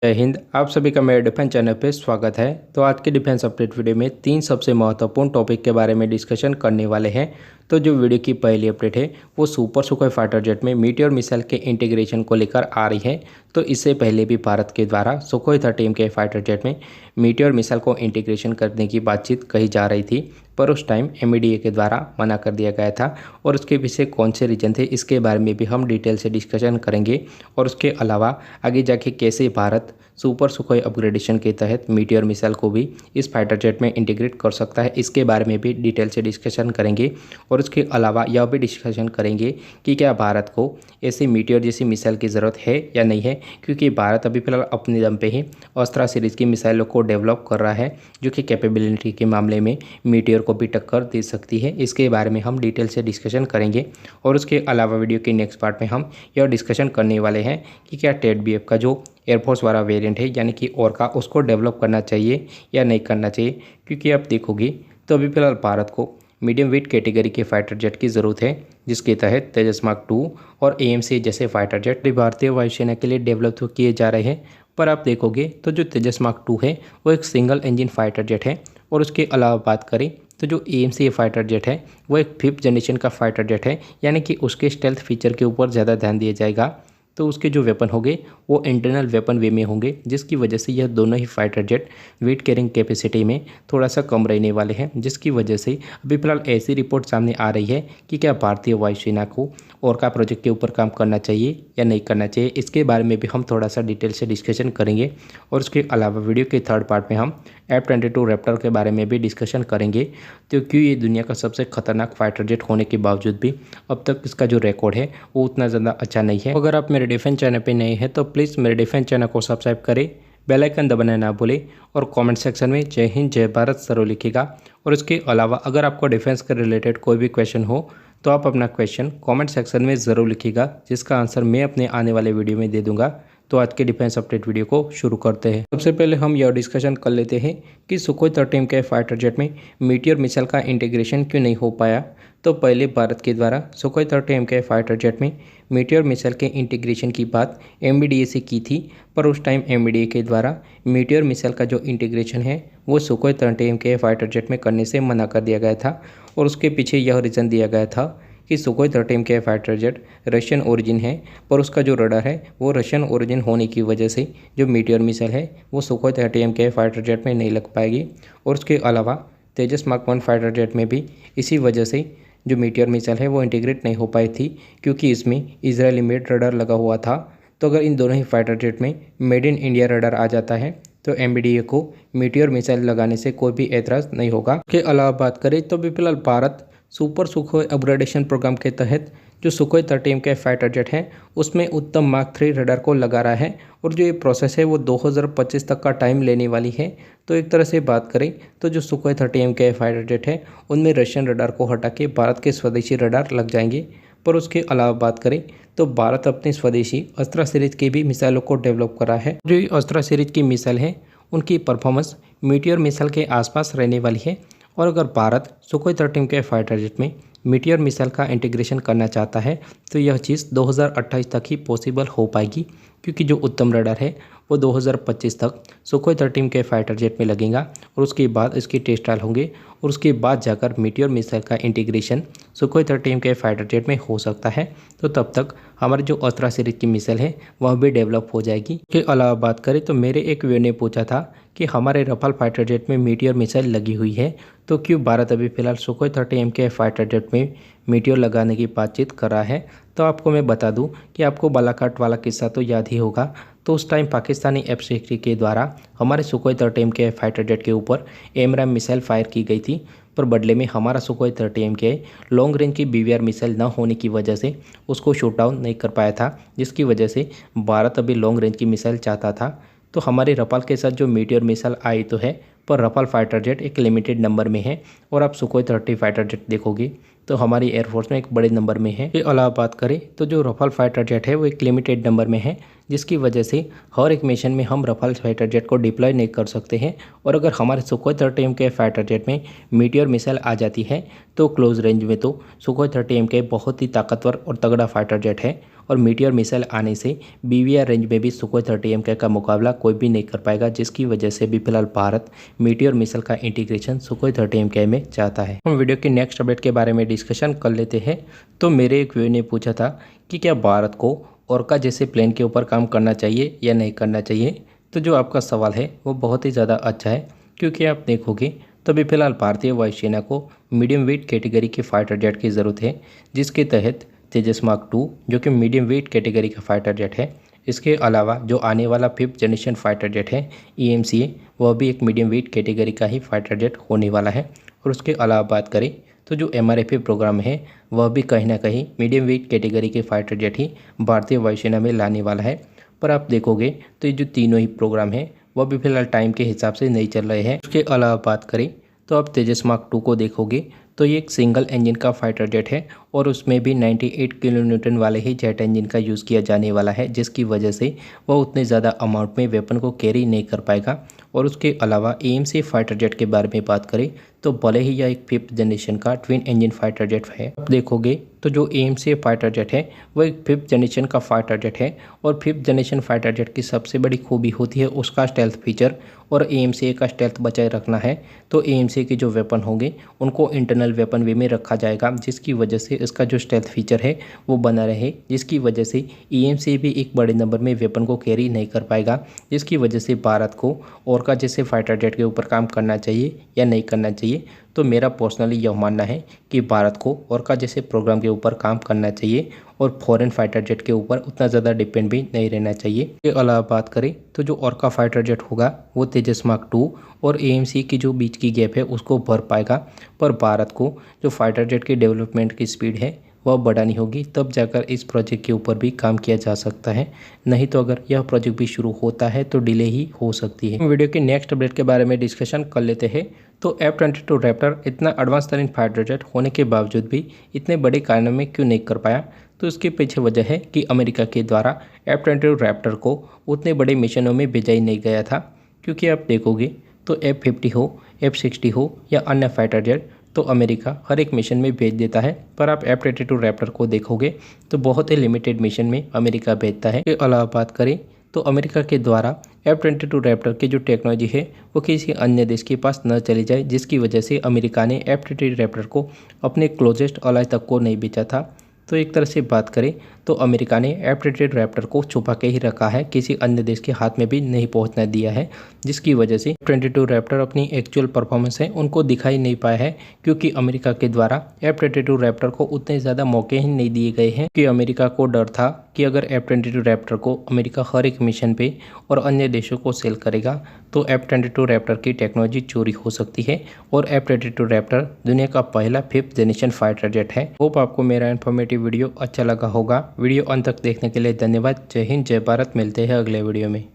जय हिंद। आप सभी का मेरे डिफेंस चैनल पे स्वागत है। तो आज के डिफेंस अपडेट वीडियो में 3 सबसे महत्वपूर्ण टॉपिक के बारे में डिस्कशन करने वाले हैं। तो जो वीडियो की पहली अपडेट है वो सुपर सुखोई फाइटर जेट में मीटियोर मिसाइल के इंटीग्रेशन को लेकर आ रही है। तो इससे पहले भी भारत के द्वारा सुखोई 30 के फाइटर जेट में मीटियोर मिसाइल को इंटीग्रेशन करने की बातचीत कही जा रही थी, पर उस टाइम एमईडीए के द्वारा मना कर दिया गया था। और उसके पीछे कौन से रीजन थे इसके बारे में भी हम डिटेल से डिस्कशन करेंगे। और उसके अलावा आगे जाके कैसे भारत सुपर सुखोई अपग्रेडेशन के तहत मीटियोर मिसाइल को भी इस फाइटर जेट में इंटीग्रेट कर सकता है, इसके बारे में भी डिटेल से डिस्कशन करेंगे। और उसके अलावा यह भी डिस्कशन करेंगे कि क्या भारत को ऐसी मीटियोर जैसी मिसाइल की ज़रूरत है या नहीं है, क्योंकि भारत अभी फिलहाल अपने दम पे ही अस्त्रा सीरीज़ की मिसाइलों को डेवलप कर रहा है, जो कि कैपेबिलिटी के मामले में मीटियोर को भी टक्कर दे सकती है। इसके बारे में हम डिटेल से डिस्कशन करेंगे। और उसके अलावा वीडियो के नेक्स्ट पार्ट में हम यह डिस्कशन करने वाले हैं कि क्या टेट बीएफ का जो एयरफोर्स वाला वेरिएंट है यानी कि ओरका, उसको डेवलप करना चाहिए या नहीं करना चाहिए। क्योंकि आप देखोगे तो अभी फिलहाल भारत को मीडियम वेट कैटेगरी के फाइटर जेट की ज़रूरत है, जिसके तहत तेजस मार्क 2 और एएमसी जैसे फाइटर जेट भारतीय वायुसेना के लिए डेवलप तो किए जा रहे हैं। पर आप देखोगे तो जो तेजस मार्क 2 है वो एक सिंगल इंजन फाइटर जेट है। और उसके अलावा बात करें तो जो एएमसी फाइटर जेट है वो एक 5th जनरेशन का फाइटर जेट है, यानी कि उसके स्टेल्थ फीचर के ऊपर ज़्यादा ध्यान दिया जाएगा। तो उसके जो वेपन होंगे वो इंटरनल वेपन वे में होंगे, जिसकी वजह से यह दोनों ही fighter jet weight carrying capacity में थोड़ा सा कम रहने वाले हैं। जिसकी वजह से अभी फिलहाल ऐसी रिपोर्ट सामने आ रही है कि क्या भारतीय वायुसेना को ओरका प्रोजेक्ट के ऊपर काम करना चाहिए या नहीं करना चाहिए, इसके बारे में भी हम थोड़ा सा डिटेल से डिस्कशन करेंगे। और उसके अलावा वीडियो के थर्ड पार्ट में हम F-22 रैप्टर के बारे में भी डिस्कशन करेंगे। तो क्यों ये दुनिया का सबसे खतरनाक फाइटर जेट होने के बावजूद भी अब तक इसका जो रिकॉर्ड है वो उतना ज़्यादा अच्छा नहीं है। अगर आप मेरे डिफेंस चैनल पे नए हैं तो प्लीज़ मेरे डिफेंस चैनल को सब्सक्राइब करें, बेल आइकन दबाना ना भूलें और कमेंट सेक्शन में जय हिंद जय भारत ज़रूर लिखिएगा। और इसके अलावा अगर आपको डिफेंस के रिलेटेड कोई भी क्वेश्चन हो तो आप अपना क्वेश्चन कमेंट सेक्शन में ज़रूर लिखिएगा, जिसका आंसर मैं अपने आने वाले वीडियो में दे दूंगा। तो आज के डिफेंस अपडेट वीडियो को शुरू करते हैं। सबसे पहले हम यह डिस्कशन कर लेते हैं कि सुखोई 30 के फाइटर जेट में मीटियोर मिसाइल का इंटीग्रेशन क्यों नहीं हो पाया। तो पहले भारत के द्वारा सुखोई 30 के फाइटर जेट में मीटियोर मिसाइल के इंटीग्रेशन की बात एमबीडीए से की थी, पर उस टाइम एमबीडीए के द्वारा मीटियोर मिसाइल का जो इंटीग्रेशन है वो सुखोई 30 के फाइटर जेट में करने से मना कर दिया गया था। और उसके पीछे यह रीज़न दिया गया था कि सुखोई 30 के फाइटर जेट रशियन ओरिजिन है, पर उसका जो रडार है वो रशियन ओरिजिन होने की वजह से जो मीटियोर मिसाइल है वो सुखोई 30 के फाइटर जेट में नहीं लग पाएगी। और उसके अलावा तेजस मार्क 1 फाइटर जेट में भी इसी वजह से जो मीटियोर मिसाइल है वो इंटीग्रेट नहीं हो पाई थी, क्योंकि इसमें इजरायली मेड रडार लगा हुआ था। तो अगर इन दोनों ही फाइटर जेट में मेड इन इंडिया रडार आ जाता है तो एमबीडीए को मीटियोर मिसाइल लगाने से कोई भी एतराज़ नहीं होगा। के अलावा बात करें तो भी फिलहाल Bharat super Sukhoi upgradation program के तहत जो सुखोई 30 के फाइटर जेट हैं उसमें उत्तम मार्क 3 रडार को लगा रहा है। और जो ये प्रोसेस है वो 2025 तक का टाइम लेने वाली है। तो एक तरह से बात करें तो जो सुखोई 30 के फाइटर जेट है उनमें रशियन रडार को हटा के भारत के स्वदेशी रडार लग जाएंगे। पर उसके अलावा बात करें तो भारत अपनी स्वदेशी अस्त्रा सीरीज की भी मिसाइलों को डेवलप कर रहा है। जो अस्त्रा सीरीज की मिसाइल है उनकी परफॉर्मेंस मीटियोर मिसाइल के आसपास रहने वाली है। और अगर भारत सुखोई 30 के फाइटर जेट में मीटियोर मिसाइल का इंटीग्रेशन करना चाहता है तो यह चीज़ 2028 तक ही पॉसिबल हो पाएगी, क्योंकि जो उत्तम रडार है वो 2025 तक सुखोई 30 के फाइटर जेट में लगेगा। और उसके बाद इसके टेस्ट ट्रायल होंगे और उसके बाद जाकर मीटियोर मिसाइल का इंटीग्रेशन सुखोई 30 के फाइटर जेट में हो सकता है। तो तब तक हमारी जो अस्त्रा सीरीज की मिसाइल है वह भी डेवलप हो जाएगी। के अलावा बात करें तो मेरे एक व्यूअर ने पूछा था कि हमारे रफाल फाइटर जेट में मीटियोर मिसाइल लगी हुई है, तो क्यों भारत अभी फिलहाल सुखोई 30 के फाइटर जेट में मीटियोर लगाने की बातचीत कर रहा है। तो आपको मैं बता दूं कि आपको बालाकोट वाला किस्सा तो याद ही होगा। तो उस टाइम पाकिस्तानी F-16 के द्वारा हमारे सुखोई 30 के फाइटर जेट के ऊपर एमराम मिसाइल फायर की गई थी, पर बदले में हमारा सुखोई 30 के लॉन्ग रेंज की BVR मिसाइल न होने की वजह से उसको शूट डाउन नहीं कर पाया था, जिसकी वजह से भारत अभी लॉन्ग रेंज की मिसाइल चाहता था। तो हमारे रफाल के साथ जो मीटियोर मिसाइल आई तो है, पर रफाल फाइटर जेट एक लिमिटेड नंबर में है। और आप सुखोई 30 फाइटर जेट देखोगे तो हमारी एयरफोर्स में एक बड़े नंबर में है। के अलावा बात करें तो जो रफाल फाइटर जेट है वो एक लिमिटेड नंबर में है, जिसकी वजह से हर एक मिशन में हम रफाल फाइटर जेट को डिप्लॉय नहीं कर सकते हैं। और अगर हमारे सुखोई 30 के फाइटर जेट में मीटियोर मिसाइल आ जाती है तो क्लोज रेंज में तो सुखोई 30 MK बहुत ही ताकतवर और तगड़ा फाइटर जेट है और मीटियोर मिसाइल आने से BVR रेंज में भी सुखोई 30 MK का मुकाबला कोई भी नहीं कर पाएगा, जिसकी वजह से भी फिलहाल भारत मीटियोर मिसाइल का इंटीग्रेशन सुखोई 30 MK में चाहता है। हम वीडियो के नेक्स्ट अपडेट के बारे में डिस्कशन कर लेते हैं। तो मेरे एक व्यूअर ने पूछा था कि क्या भारत को ओरका जैसे प्लेन के ऊपर काम करना चाहिए या नहीं करना चाहिए। तो जो आपका सवाल है वो बहुत ही ज़्यादा अच्छा है, क्योंकि आप देखोगे तो अभी फिलहाल भारतीय वायुसेना को मीडियम वेट कैटेगरी के फाइटर जेट की ज़रूरत है, जिसके तहत तेजस मार्क 2 जो कि मीडियम वेट कैटेगरी का फाइटर जेट है, इसके अलावा जो आने वाला 5th जनरेशन फाइटर जेट है EMCA, वह भी एक मीडियम वेट कैटेगरी का ही फाइटर जेट होने वाला है। और उसके अलावा बात करें तो जो MRFA प्रोग्राम है वह भी कहीं ना कहीं मीडियम वेट कैटेगरी के फाइटर जेट ही भारतीय वायुसेना में लाने वाला है। पर आप देखोगे तो ये जो तीनों ही प्रोग्राम है वह भी फिलहाल टाइम के हिसाब से नहीं चल रहे हैं। उसके अलावा बात करें तो आप तेजस मार्क 2 को देखोगे तो ये एक सिंगल इंजन का फाइटर जेट है और उसमें भी 98 किलोन्यूटन वाले ही जेट इंजन का यूज़ किया जाने वाला है, जिसकी वजह से वह उतने ज़्यादा अमाउंट में वेपन को कैरी नहीं कर पाएगा। और उसके अलावा EMCA फाइटर जेट के बारे में बात करें तो भले ही यह एक 5th जनरेशन का ट्विन इंजन फाइटर जेट है, आप देखोगे तो जो EMCA फाइटर जेट है वह एक 5th जनरेशन का फाइटर जेट है और 5th जनरेशन फाइटर जेट की सबसे बड़ी खूबी होती है उसका स्टेल्थ फीचर, और EMCA का स्टेल्थ बचाए रखना है तो EMCA के जो वेपन होंगे उनको इंटरनल वेपन वे में रखा जाएगा, जिसकी वजह से इसका जो स्टेल्थ फीचर है वो बना रहे, जिसकी वजह से EMCA भी एक बड़े नंबर में वेपन को कैरी नहीं कर पाएगा, जिसकी वजह से भारत को ओरका जैसे फाइटर जेट के ऊपर काम करना चाहिए या नहीं करना चाहिए। तो मेरा पर्सनली यह मानना है कि भारत को ओरका जैसे प्रोग्राम के ऊपर काम करना चाहिए और फॉरेन फाइटर जेट के ऊपर उतना ज़्यादा डिपेंड भी नहीं रहना चाहिए। इसके अलावा बात करें तो जो ओरका फाइटर जेट होगा वो तेजस मार्क 2 और EMCA की जो बीच की गैप है उसको भर पाएगा, पर भारत को जो फाइटर जेट की डेवलपमेंट की स्पीड है वह बढ़ानी होगी, तब जाकर इस प्रोजेक्ट के ऊपर भी काम किया जा सकता है। नहीं तो अगर यह प्रोजेक्ट भी शुरू होता है तो डिले ही हो सकती है। वीडियो के नेक्स्ट अपडेट के बारे में डिस्कशन कर लेते हैं। तो F-22 रैप्टर इतना एडवांस तरीन फाइटर जेट होने के बावजूद भी इतने बड़े कारनामे क्यों नहीं कर पाया, तो इसके पीछे वजह है कि अमेरिका के द्वारा F-22 रैप्टर को उतने बड़े मिशनों में भेजा ही नहीं गया था। क्योंकि आप देखोगे तो F-50 हो, F-60 हो या अन्य फाइटर जेट तो अमेरिका हर एक मिशन में भेज देता है, पर आप F-22 रैप्टर को देखोगे तो बहुत ही लिमिटेड मिशन में अमेरिका भेजता है। इसके अलावा बात करें तो अमेरिका के द्वारा F-22 रैप्टर की जो टेक्नोलॉजी है वो किसी अन्य देश के पास न चली जाए, जिसकी वजह से अमेरिका ने F-22 रैप्टर को अपने क्लोजेस्ट अलाय तक को नहीं बेचा था। तो एक तरह से बात करें तो अमेरिका ने F-22 रैप्टर को छुपा के ही रखा है, किसी अन्य देश के हाथ में भी नहीं पहुंचना दिया है, जिसकी वजह से F-22 रैप्टर अपनी एक्चुअल परफॉर्मेंस है उनको दिखाई नहीं पाया है, क्योंकि अमेरिका के द्वारा F-22 रैप्टर को उतने ज़्यादा मौके ही नहीं दिए गए हैं। कि अमेरिका को डर था कि अगर F-22 रैप्टर को अमेरिका हर एक मिशन पे और अन्य देशों को सेल करेगा तो F-22 रैप्टर की टेक्नोलॉजी चोरी हो सकती है, और F-22 रैप्टर दुनिया का पहला 5th जनरेशन फाइटर जेट है। होप आपको मेरा इन्फॉर्मेटिव वीडियो अच्छा लगा होगा। वीडियो अंत तक देखने के लिए धन्यवाद। जय हिंद, जय भारत। मिलते हैं अगले वीडियो में।